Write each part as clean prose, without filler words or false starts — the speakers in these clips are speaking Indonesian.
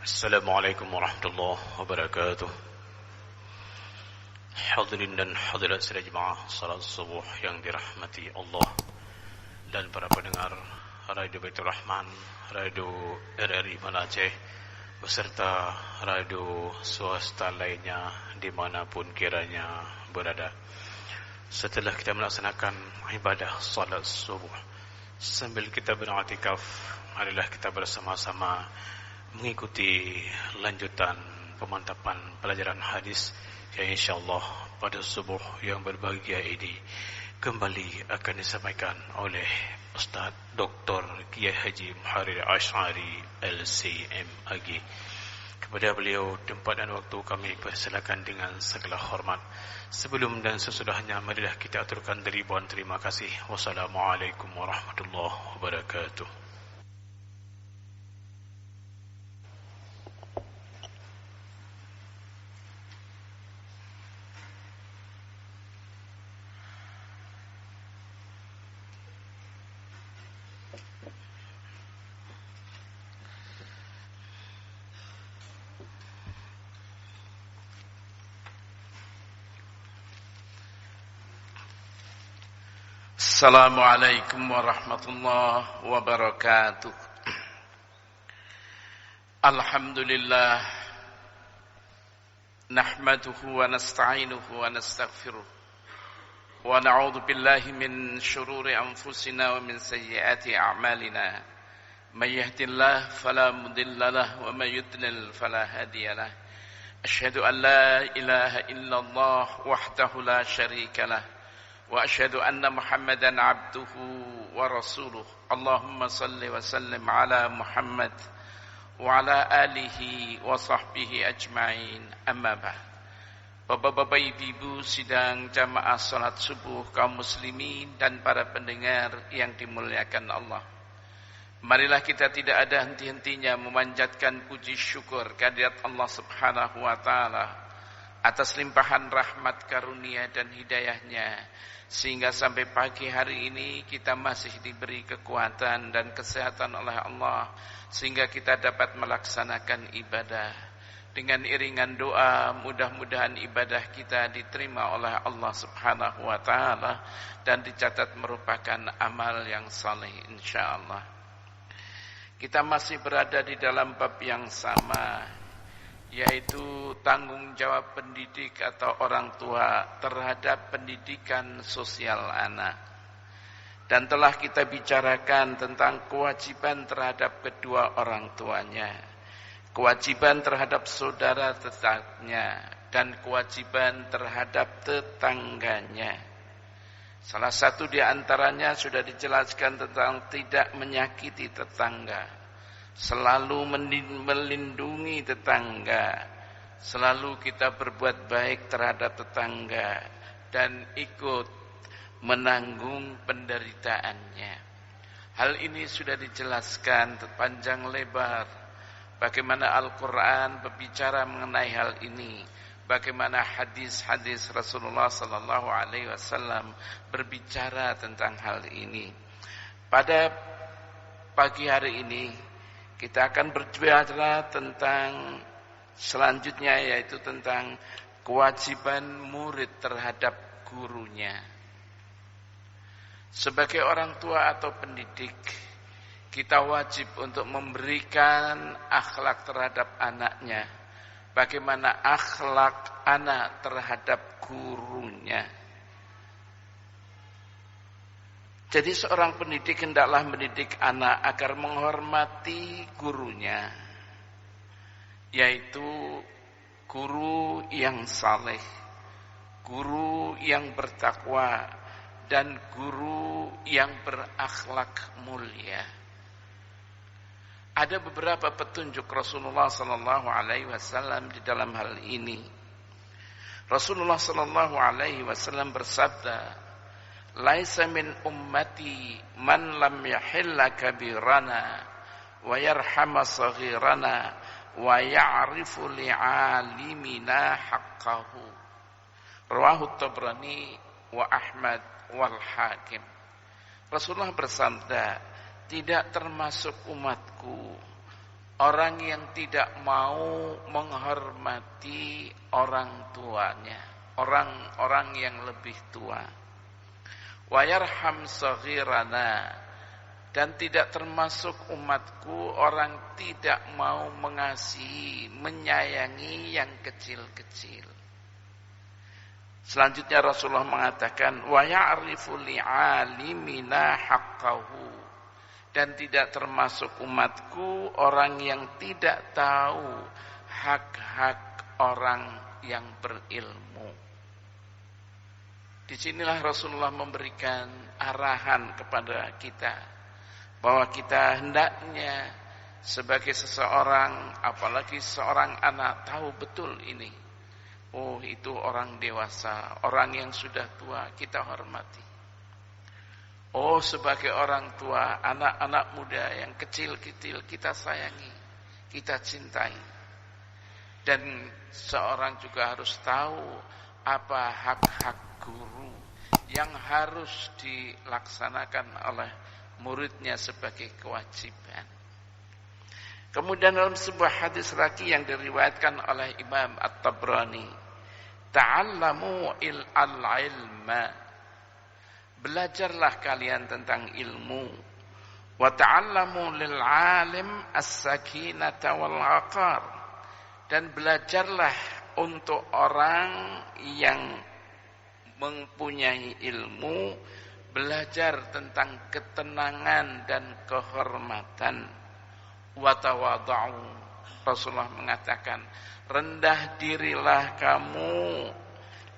Assalamualaikum warahmatullahi wabarakatuh. Hadirin dan hadirat sidang jemaah salat subuh yang dirahmati Allah dan para pendengar Radio Baitur Rahman, Radio RRI Aceh beserta radio swasta lainnya dimanapun kiranya berada. Setelah kita melaksanakan ibadah salat subuh sambil kita beriktikaf, marilah kita bersama-sama mengikuti lanjutan pemantapan pelajaran hadis yang insyaallah pada subuh yang berbahagia ini kembali akan disampaikan oleh Ustaz Dr. Kiai Haji Muharrir Asy'ari LCMAG. Kepada beliau tempat dan waktu kami persilakan dengan segala hormat. Sebelum dan sesudahnya marilah kita aturkan ribuan terima kasih. Wassalamualaikum warahmatullahi wabarakatuh. Assalamualaikum warahmatullahi wabarakatuh. Alhamdulillah nahmaduhu wa nasta'inuhu wa nastaghfiruh wa na'udzu billahi min shururi anfusina wa min sayyiati a'malina. May yahdihillahu fala mudilla lahu wa may yudlil fala hadiya lahu. Asyhadu an la ilaha illallah wahdahu la syarika lahu wa asyhadu anna Muhammadan abduhu wa rasuluh. Allahumma salli wa sallim ala Muhammad wa ala alihi wa sahbihi ajma'in. Amma ba'd. Bapak-bapak, ibu-ibu sidang jamaah salat subuh kaum muslimin dan para pendengar yang dimuliakan Allah. Marilah kita tidak ada henti-hentinya memanjatkan puji syukur kehadirat Allah Subhanahu wa taala atas limpahan rahmat karunia dan hidayahnya, sehingga sampai pagi hari ini kita masih diberi kekuatan dan kesehatan oleh Allah, sehingga kita dapat melaksanakan ibadah. Dengan iringan doa, mudah-mudahan ibadah kita diterima oleh Allah Subhanahu wa taala dan dicatat merupakan amal yang saleh insyaallah. Kita masih berada di dalam bab yang sama, yaitu tanggung jawab pendidik atau orang tua terhadap pendidikan sosial anak. Dan telah kita bicarakan tentang kewajiban terhadap kedua orang tuanya, kewajiban terhadap saudara tetangga, dan kewajiban terhadap tetangganya. Salah satu di antaranya sudah dijelaskan tentang tidak menyakiti tetangga, selalu melindungi tetangga, selalu kita berbuat baik terhadap tetangga dan ikut menanggung penderitaannya. Hal ini sudah dijelaskan panjang lebar, bagaimana Al-Quran berbicara mengenai hal ini, bagaimana hadis-hadis Rasulullah sallallahu alaihi wasallam berbicara tentang hal ini. Pada pagi hari ini kita akan berbicara tentang selanjutnya, yaitu tentang kewajiban murid terhadap gurunya. Sebagai orang tua atau pendidik, kita wajib untuk memberikan akhlak terhadap anaknya. Bagaimana akhlak anak terhadap gurunya. Jadi seorang pendidik hendaklah mendidik anak agar menghormati gurunya, yaitu guru yang saleh, guru yang bertakwa, dan guru yang berakhlak mulia. Ada beberapa petunjuk Rasulullah sallallahu alaihi wasallam di dalam hal ini. Rasulullah sallallahu alaihi wasallam bersabda, "Laisa min ummati man lam yahilla kabirana wa yarhama saghirana wa ya'rifu li'alimina haqqahu." Rawahu Tabrani wa Ahmad wal Hakim. Rasulullah bersabda, tidak termasuk umatku orang yang tidak mau menghormati orang tuanya, orang-orang yang lebih tua. Wa yarham saghirana, dan tidak termasuk umatku orang tidak mau mengasihi, menyayangi yang kecil-kecil. Selanjutnya Rasulullah mengatakan wa ya'rifu li'alimina haqqahu, dan tidak termasuk umatku orang yang tidak tahu hak-hak orang yang berilmu. Disinilah Rasulullah memberikan arahan kepada kita bahwa kita hendaknya sebagai seseorang, apalagi seorang anak, tahu betul ini. Oh, itu orang dewasa, orang yang sudah tua, kita hormati. Oh, sebagai orang tua, anak-anak muda yang kecil-kecil kita sayangi, kita cintai. Dan seorang juga harus tahu apa hak-hak guru yang harus dilaksanakan oleh muridnya sebagai kewajiban. Kemudian dalam sebuah hadis lagi yang diriwayatkan oleh Imam At-Tabrani, ta'allamu al-ilma, belajarlah kalian tentang ilmu, wa ta'allamu lil alim as-sakinata wal aqar, dan belajarlah untuk orang yang mempunyai ilmu, belajar tentang ketenangan dan kehormatan. Wa tawadhu, Rasulullah mengatakan, rendah dirilah kamu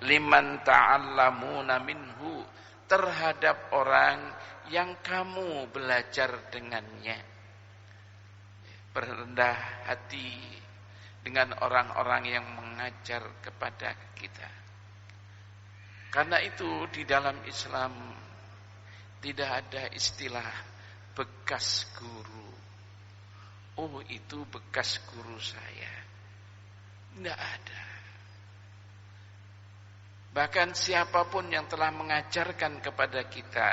liman ta'allamuna minhu, terhadap orang yang kamu belajar dengannya. Berendah hati dengan orang-orang yang mengajar kepada kita. Karena itu di dalam Islam tidak ada istilah bekas guru. Oh, itu bekas guru saya. Tidak ada. Bahkan siapapun yang telah mengajarkan kepada kita,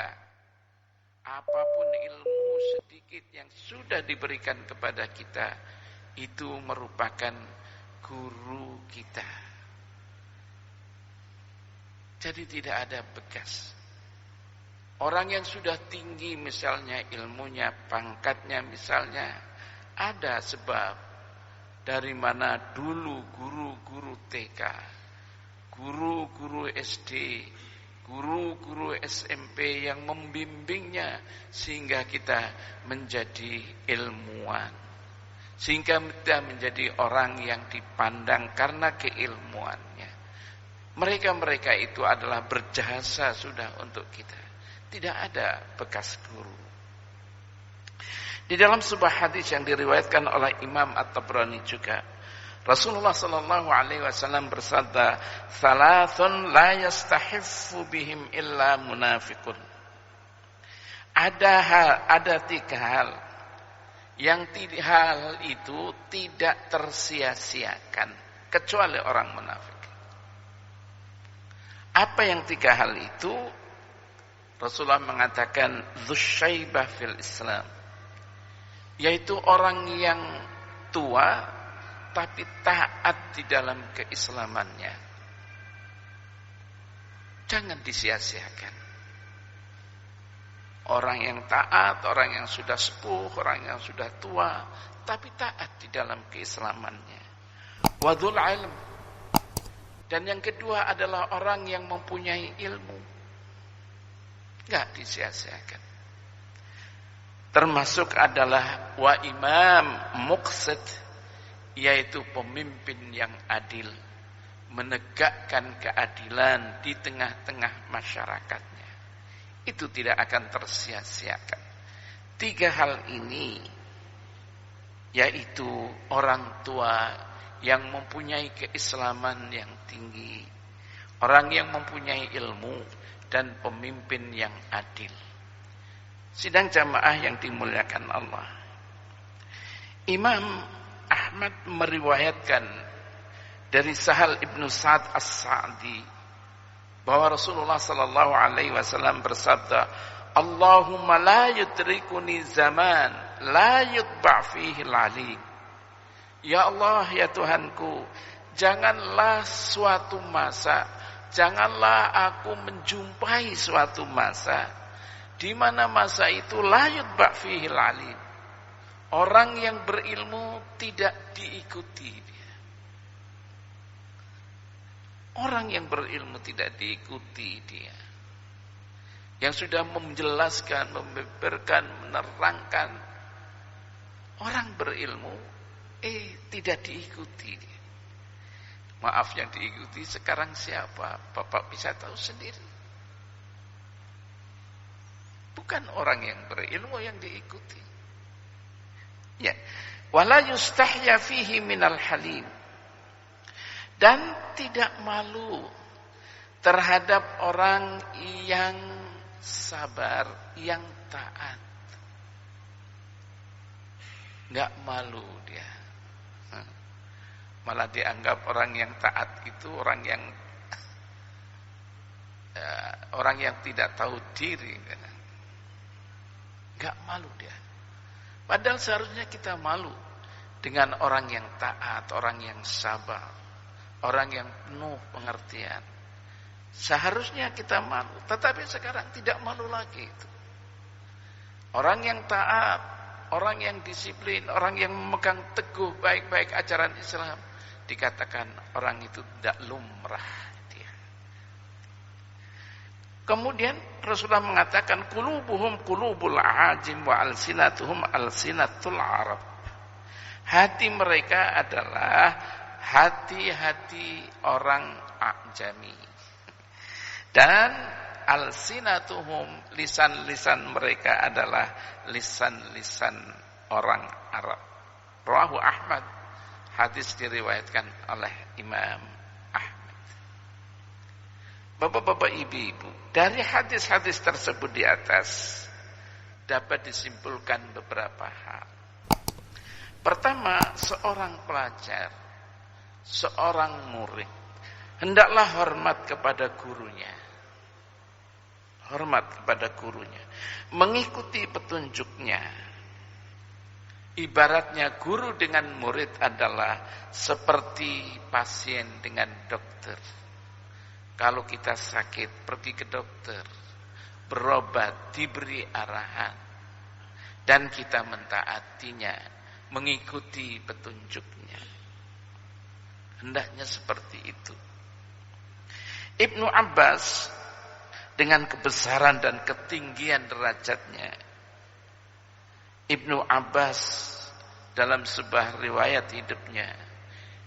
apapun ilmu sedikit yang sudah diberikan kepada kita, itu merupakan guru kita. Jadi tidak ada bekas. Orang yang sudah tinggi misalnya ilmunya, pangkatnya misalnya, ada sebab dari mana dulu guru-guru TK, guru-guru SD, guru-guru SMP yang membimbingnya sehingga kita menjadi ilmuwan, sehingga kita menjadi orang yang dipandang karena keilmuannya. Mereka-mereka itu adalah berjasa sudah untuk kita. Tidak ada bekas guru. Di dalam sebuah hadis yang diriwayatkan oleh Imam At-Tabrani juga, Rasulullah sallallahu alaihi wasallam bersabda, "Thalathun la yastahiffu bihim illa munafiqun." Ada tiga hal yang hal itu tidak tersia-siakan kecuali orang munafik. Apa yang tiga hal itu? Rasulullah mengatakan dzusyaibah fil Islam, yaitu orang yang tua tapi taat di dalam keislamannya. Jangan disia-siakan. Orang yang taat, orang yang sudah sepuh, orang yang sudah tua tapi taat di dalam keislamannya. Wadul ilm, dan yang kedua adalah orang yang mempunyai ilmu. Enggak disia-siakan. Termasuk adalah wa imam muqsid, yaitu pemimpin yang adil, menegakkan keadilan di tengah-tengah masyarakatnya. Itu tidak akan tersia-siakan. Tiga hal ini, yaitu orang tua yang mempunyai keislaman yang tinggi, orang yang mempunyai ilmu, dan pemimpin yang adil. Sidang jamaah yang dimuliakan Allah, Imam Ahmad meriwayatkan dari Sahal ibnu Sa'ad as-Sa'di bahwa Rasulullah sallallahu alaihi wasallam bersabda, "Allahumma la yudrikuni zaman la yutba' fihi al-alim Ya Allah, ya Tuhanku, janganlah suatu masa, janganlah aku menjumpai suatu masa di mana masa itu la yutba fihil alim. Orang yang berilmu tidak diikuti dia. Orang yang berilmu tidak diikuti dia. Yang sudah menjelaskan, membeberkan, menerangkan. Orang berilmu tidak diikuti. Maaf, yang diikuti sekarang siapa? Bapak bisa tahu sendiri. Bukan orang yang berilmu yang diikuti. Ya, wala yustahya fihi minal halim. Dan tidak malu terhadap orang yang sabar, yang taat. Enggak malu dia. Malah dianggap orang yang taat itu orang yang tidak tahu diri. Enggak malu dia. Padahal seharusnya kita malu dengan orang yang taat, orang yang sabar, orang yang penuh pengertian. Seharusnya kita malu, tetapi sekarang tidak malu lagi itu. Orang yang taat, orang yang disiplin, orang yang memegang teguh baik-baik ajaran Islam, dikatakan orang itu tidak lumrah dia. Kemudian Rasulullah mengatakan qulubuhum qulubul ajim wa alsinatuhum alsinatul arab. Hati mereka adalah hati-hati orang ajami. Dan alsinatuhum, lisan-lisan mereka adalah lisan-lisan orang Arab. Rawahu Ahmad. Hadis diriwayatkan oleh Imam Ahmad. Bapak-bapak, ibu-ibu, dari hadis-hadis tersebut di atas dapat disimpulkan beberapa hal. Pertama, seorang pelajar, seorang murid hendaklah hormat kepada gurunya. Hormat kepada gurunya, mengikuti petunjuknya. Ibaratnya guru dengan murid adalah seperti pasien dengan dokter. Kalau kita sakit, pergi ke dokter, berobat, diberi arahan, dan kita mentaatinya, mengikuti petunjuknya. Hendaknya seperti itu. Ibnu Abbas dengan kebesaran dan ketinggian derajatnya, Ibnu Abbas dalam sebuah riwayat hidupnya,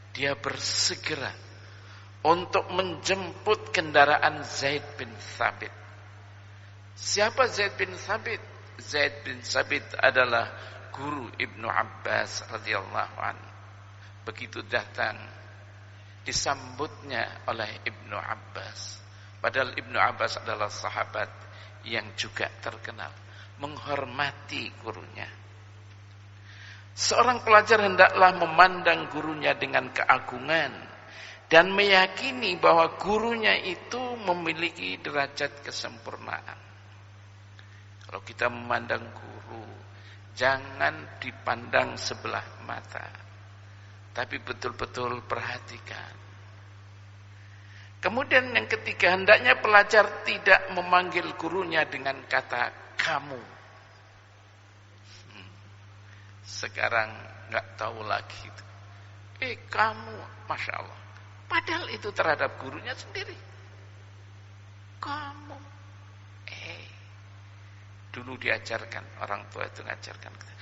dia bersegera untuk menjemput kendaraan Zaid bin Thabit. Siapa Zaid bin Thabit? Zaid bin Thabit adalah guru Ibnu Abbas radhiyallahu anhu. Begitu datang, disambutnya oleh Ibnu Abbas. Padahal Ibnu Abbas adalah sahabat yang juga terkenal menghormati gurunya. Seorang pelajar hendaklah memandang gurunya dengan keagungan dan meyakini bahwa gurunya itu memiliki derajat kesempurnaan. Kalau kita memandang guru, jangan dipandang sebelah mata, tapi betul-betul perhatikan. Kemudian yang ketiga, hendaknya pelajar tidak memanggil gurunya dengan kata kamu. Sekarang nggak tahu lagi itu. Kamu, masya Allah. Padahal itu terhadap gurunya sendiri. Kamu. Dulu diajarkan, orang tua itu ngajarkan kita.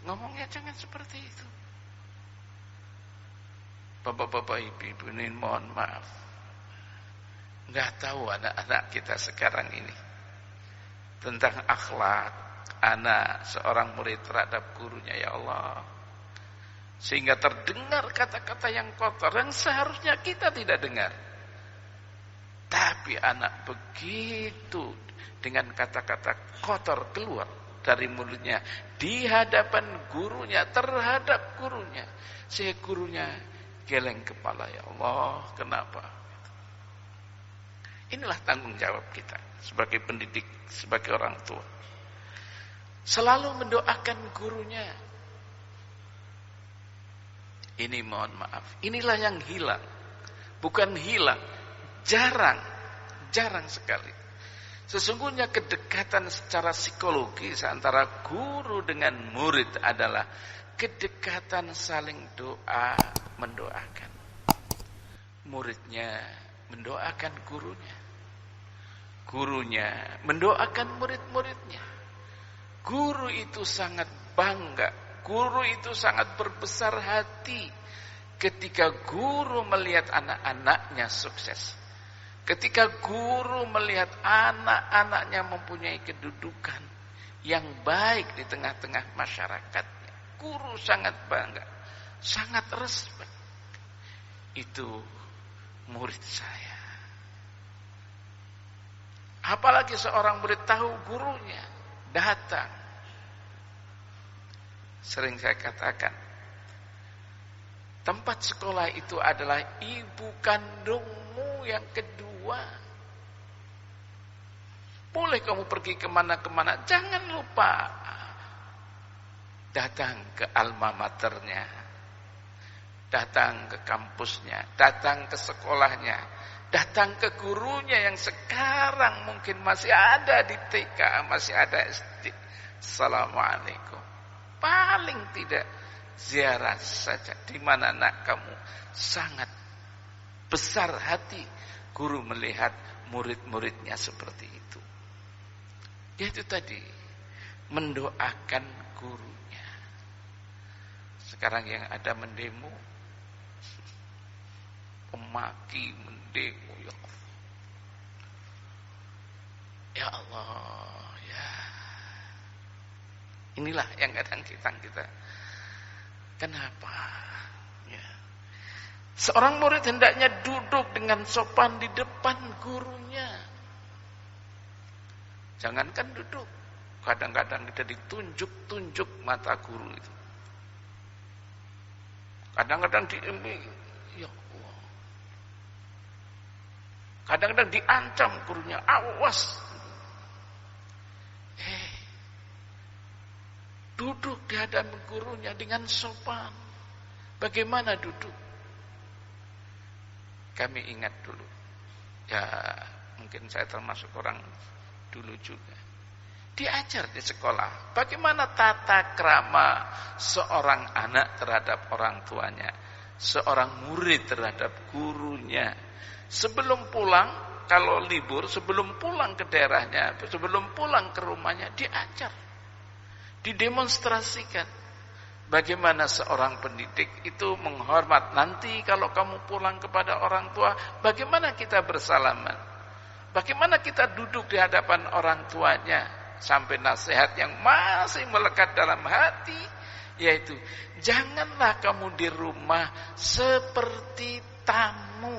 Ngomongnya jangan seperti itu. Bapak-bapak, ibu-ibu, ini mohon maaf. Nggak tahu anak-anak kita sekarang ini tentang akhlak anak seorang murid terhadap gurunya, ya Allah. Sehingga terdengar kata-kata yang kotor yang seharusnya kita tidak dengar. Tapi anak begitu dengan kata-kata kotor keluar dari mulutnya di hadapan gurunya, terhadap gurunya. Sehingga gurunya geleng kepala, ya Allah, kenapa? Inilah tanggung jawab kita sebagai pendidik, sebagai orang tua. Selalu mendoakan gurunya. Ini mohon maaf, inilah yang hilang. Bukan hilang, jarang sekali. Sesungguhnya kedekatan secara psikologis antara guru dengan murid adalah kedekatan saling doa, mendoakan. Muridnya mendoakan gurunya. Gurunya mendoakan murid-muridnya. Guru itu sangat bangga. Guru itu sangat berbesar hati ketika guru melihat anak-anaknya sukses. Ketika guru melihat anak-anaknya mempunyai kedudukan yang baik di tengah-tengah masyarakatnya. Guru sangat bangga, sangat respect. Itu murid saya. Apalagi seorang murid tahu gurunya datang. Sering saya katakan, tempat sekolah itu adalah ibu kandungmu yang kedua. Boleh kamu pergi kemana-kemana, jangan lupa datang ke alma maternya, datang ke kampusnya, datang ke sekolahnya, datang ke gurunya yang sekarang mungkin masih ada di TK, masih ada SD. Assalamualaikum. Paling tidak ziarah saja. Di mana nak kamu sangat besar hati guru melihat murid-muridnya seperti itu. Yaitu tadi mendoakan gurunya. Sekarang yang ada mendemo, memaki, mendemo, ya Allah, ya. Inilah yang kadang kita. Kenapa? Ya. Seorang murid hendaknya duduk dengan sopan di depan gurunya. Jangankan duduk, kadang-kadang kita ditunjuk-tunjuk mata guru itu. Kadang-kadang diiming, ya Allah. Kadang-kadang diancam gurunya, awas. Duduk di hadapan gurunya dengan sopan. Bagaimana duduk? Kami ingat dulu. Ya, mungkin saya termasuk orang dulu juga. Diajar di sekolah. Bagaimana tata krama seorang anak terhadap orang tuanya. Seorang murid terhadap gurunya. Sebelum pulang, kalau libur, sebelum pulang ke daerahnya, sebelum pulang ke rumahnya, diajar. Didemonstrasikan bagaimana seorang pendidik itu menghormat. Nanti kalau kamu pulang kepada orang tua, bagaimana kita bersalaman, bagaimana kita duduk di hadapan orang tuanya. Sampai nasihat yang masih melekat dalam hati, yaitu janganlah kamu di rumah seperti tamu.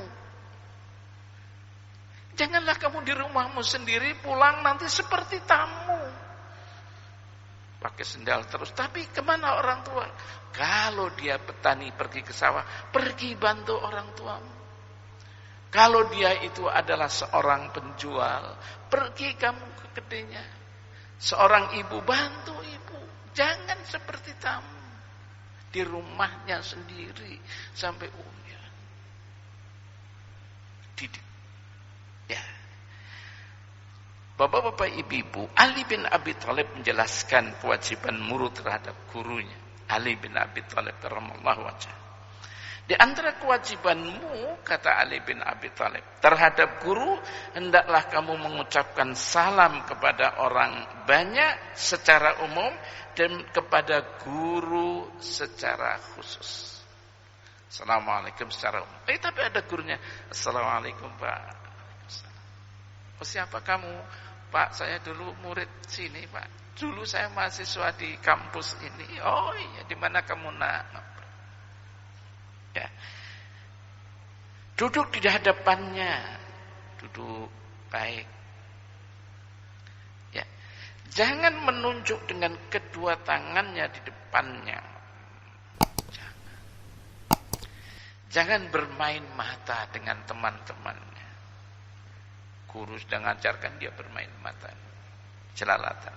Janganlah kamu di rumahmu sendiri, pulang nanti seperti tamu. Pakai sendal terus. Tapi kemana orang tua? Kalau dia petani pergi ke sawah, pergi bantu orang tuamu. Kalau dia itu adalah seorang penjual, pergi kamu ke kedainya. Seorang ibu, bantu ibu. Jangan seperti tamu. Di rumahnya sendiri sampai umur. Didik. Ya. Bapak-bapak, ibu-ibu, Ali bin Abi Thalib menjelaskan kewajiban murid terhadap gurunya. Ali bin Abi Thalib radhiyallahu anhu. Di antara kewajibanmu, kata Ali bin Abi Thalib, terhadap guru, hendaklah kamu mengucapkan salam kepada orang banyak secara umum dan kepada guru secara khusus. Assalamualaikum secara umum. Tapi ada gurunya. Assalamualaikum Pak. Oh, siapa kamu? Pak, saya dulu murid sini, Pak. Dulu saya mahasiswa di kampus ini. Oh iya, di mana kamu nak? Ya. Duduk di hadapannya. Duduk baik. Ya. Jangan menunjuk dengan kedua tangannya di depannya. Jangan bermain mata dengan teman-temannya. Guru sedang mengajarkan, dia bermain mata, jelalatan.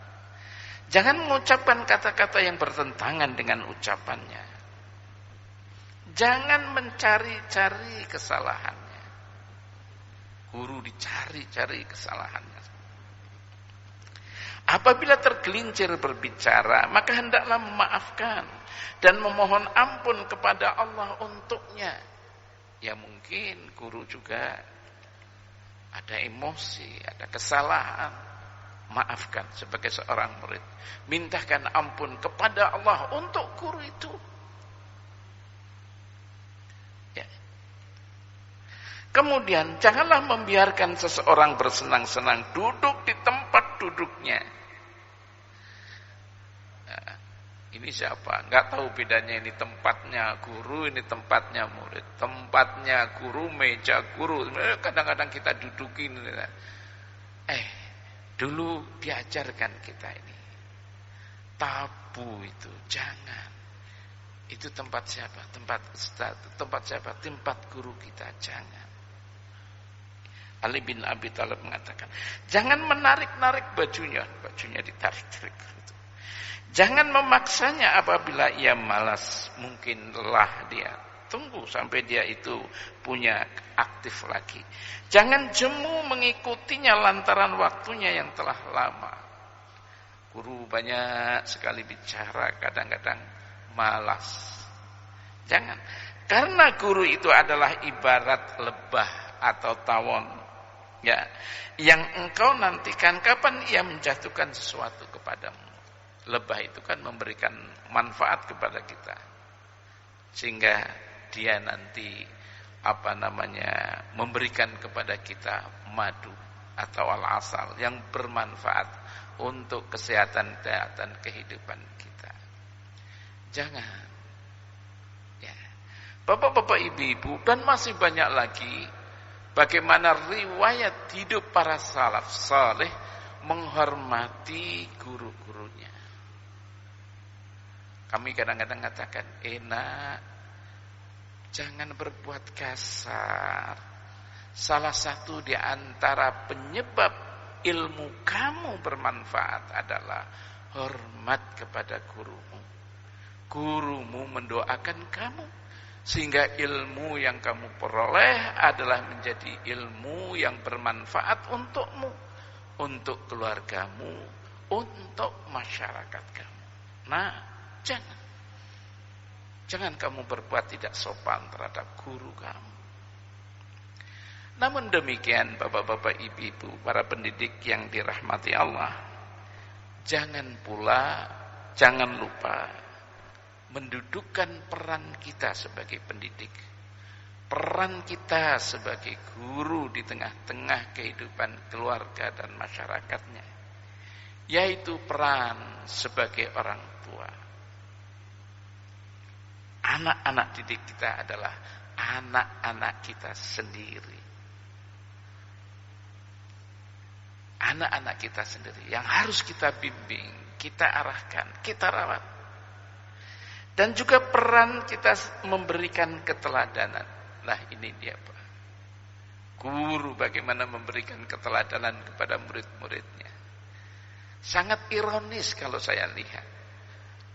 Jangan mengucapkan kata-kata yang bertentangan dengan ucapannya. Jangan mencari-cari kesalahannya. Guru dicari-cari kesalahannya. Apabila tergelincir berbicara, maka hendaklah memaafkan dan memohon ampun kepada Allah untuknya. Ya mungkin guru juga ada emosi, ada kesalahan. Maafkan sebagai seorang murid. Mintakan ampun kepada Allah untuk guru itu. Ya. Kemudian janganlah membiarkan seseorang bersenang-senang duduk di tempat duduknya. Nah, ini siapa? Enggak tahu bedanya, ini tempatnya guru, ini tempatnya murid. Tempatnya guru, meja guru. Kadang-kadang kita dudukin. Dulu diajarkan kita ini. Tabu itu, jangan. Itu tempat siapa? Tempat ustaz. Tempat siapa? Tempat guru kita, jangan. Ali bin Abi Thalib mengatakan, jangan menarik-narik bajunya. Bajunya ditarik-tarik. Jangan memaksanya apabila ia malas. Mungkin lelah dia. Tunggu sampai dia itu punya aktif lagi. Jangan jemu mengikutinya lantaran waktunya yang telah lama. Guru banyak sekali bicara, kadang-kadang malas. Jangan. Karena guru itu adalah ibarat lebah atau tawon. Ya, yang engkau nantikan kapan ia menjatuhkan sesuatu kepadamu. Lebah itu kan memberikan manfaat kepada kita. Sehingga dia nanti memberikan kepada kita madu atau al-asal yang bermanfaat untuk kesehatan dan kehidupan kita. Jangan. Ya. Bapak-bapak, ibu-ibu, dan masih banyak lagi bagaimana riwayat hidup para salaf saleh menghormati guru-gurunya. Kami kadang-kadang katakan, jangan berbuat kasar. Salah satu di antara penyebab ilmu kamu bermanfaat adalah hormat kepada gurumu. Gurumu mendoakan kamu, sehingga ilmu yang kamu peroleh adalah menjadi ilmu yang bermanfaat untukmu, untuk keluargamu, untuk masyarakat kamu. Nah, Jangan kamu berbuat tidak sopan terhadap guru kamu. Namun demikian, bapak-bapak, ibu-ibu, para pendidik yang dirahmati Allah, jangan lupa mendudukkan peran kita sebagai pendidik, peran kita sebagai guru di tengah-tengah kehidupan keluarga dan masyarakatnya, yaitu peran sebagai orang tua. Anak-anak didik kita adalah anak-anak kita sendiri. Anak-anak kita sendiri yang harus kita bimbing, kita arahkan, kita rawat. Dan juga peran kita memberikan keteladanan. Nah, ini dia, Pak. Guru bagaimana memberikan keteladanan kepada murid-muridnya. Sangat ironis kalau saya lihat.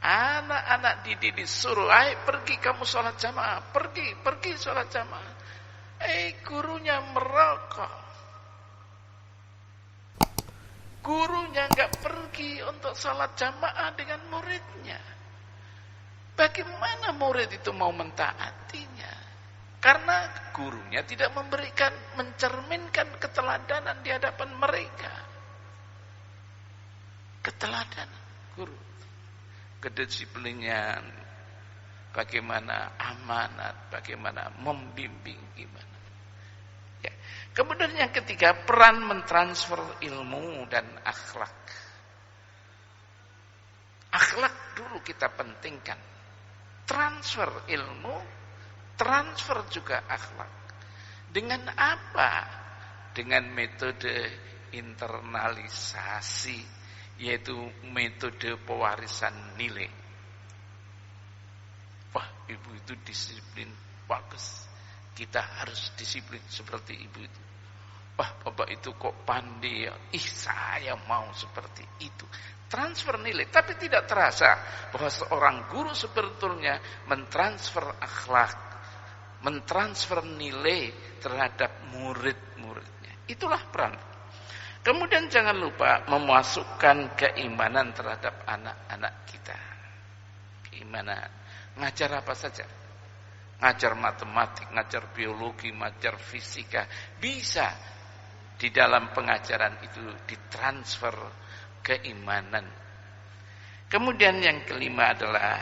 Anak-anak didik disuruh, ayo pergi kamu sholat jamaah, pergi sholat jamaah. Gurunya merokok. Gurunya enggak pergi untuk sholat jamaah dengan muridnya. Bagaimana murid itu mau mentaatinya? Karena gurunya tidak mencerminkan keteladanan di hadapan mereka. Keteladanan guru. Kedisiplinnya, bagaimana amanat, bagaimana membimbing, gimana. Ya. Kemudian yang ketiga, peran mentransfer ilmu dan akhlak. Akhlak dulu kita pentingkan. Transfer ilmu, transfer juga akhlak. Dengan apa? Dengan metode internalisasi, yaitu metode pewarisan nilai. Wah, ibu itu disiplin, bagus. Kita harus disiplin seperti ibu itu. Wah, bapak itu kok pandai ya. Saya mau seperti itu. Transfer nilai, tapi tidak terasa bahwa seorang guru sebetulnya mentransfer akhlak, mentransfer nilai terhadap murid-muridnya. Itulah peran. Kemudian jangan lupa memasukkan keimanan terhadap anak-anak kita. Keimanan. Ngajar apa saja. Ngajar matematik, ngajar biologi, ngajar fisika. Bisa di dalam pengajaran itu ditransfer keimanan. Kemudian yang kelima adalah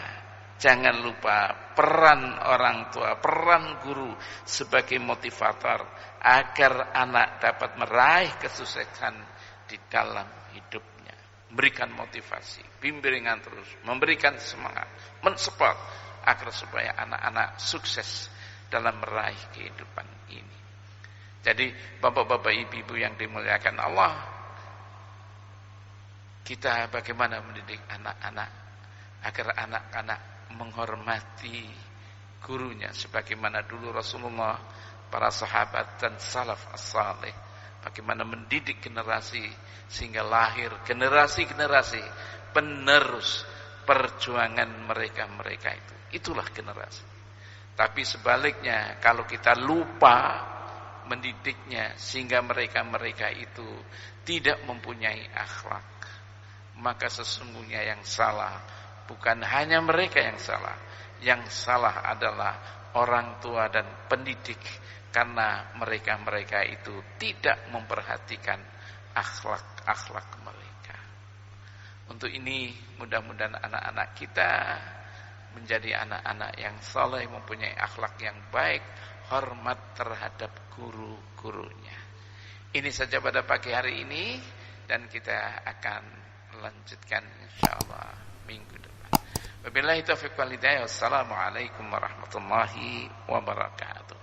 jangan lupa peran orang tua, peran guru sebagai motivator agar anak dapat meraih kesuksesan di dalam hidupnya. Memberikan motivasi, bimbingan terus, memberikan semangat, mensupport agar supaya anak-anak sukses dalam meraih kehidupan ini. Jadi bapak-bapak, ibu-ibu yang dimuliakan Allah, kita bagaimana mendidik anak-anak agar anak-anak menghormati gurunya sebagaimana dulu Rasulullah, para sahabat dan salaf as-salih, bagaimana mendidik generasi sehingga lahir generasi-generasi penerus perjuangan mereka itu. Itulah generasi. Tapi sebaliknya, kalau kita lupa mendidiknya sehingga mereka itu tidak mempunyai akhlak, maka sesungguhnya yang salah bukan hanya mereka yang salah adalah orang tua dan pendidik, karena mereka itu tidak memperhatikan akhlak mereka. Untuk ini mudah-mudahan anak-anak kita menjadi anak-anak yang saleh, mempunyai akhlak yang baik, hormat terhadap guru-gurunya. Ini saja pada pagi hari ini, dan kita akan lanjutkan insyaallah minggu depan. Wabillahi taufiq wal hidayah. Wassalamualaikum warahmatullahi wabarakatuh.